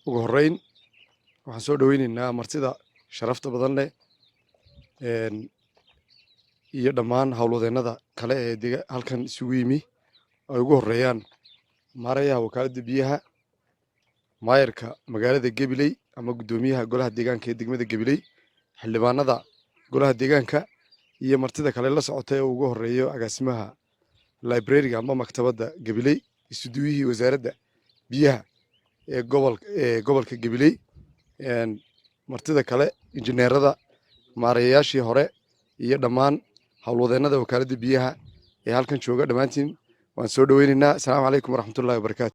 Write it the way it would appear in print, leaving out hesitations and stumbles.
ugu horreyn waxaan soo dhaweynaynaa martida sharafta badan leh iyo dhammaan howlwadeennada kale ee halkan isugu yimi ay ugu horreeyaan maarayaha wakaaladda biyaha, maayarka magaalada Gabiley ama guddoomiyaha golaha deegaanka ee degmada Gabiley, xildhibaanada golaha deegaanka iyo martida kale la socota ee ugu horreeyo agaasimaha library-ga ama maktabadda Gabiley, isuduwihii wasaaradda biyaha ee gobolka Gabiley, martida kale injineerada, maarayaashii hore iyo dhammaan howlwadeennada wakaaladda biyaha ee halkan jooga dhammaantiin waan soo dhaweynaynaa. Asalaamu calaykum waraxmatullaahi wabarakaatu.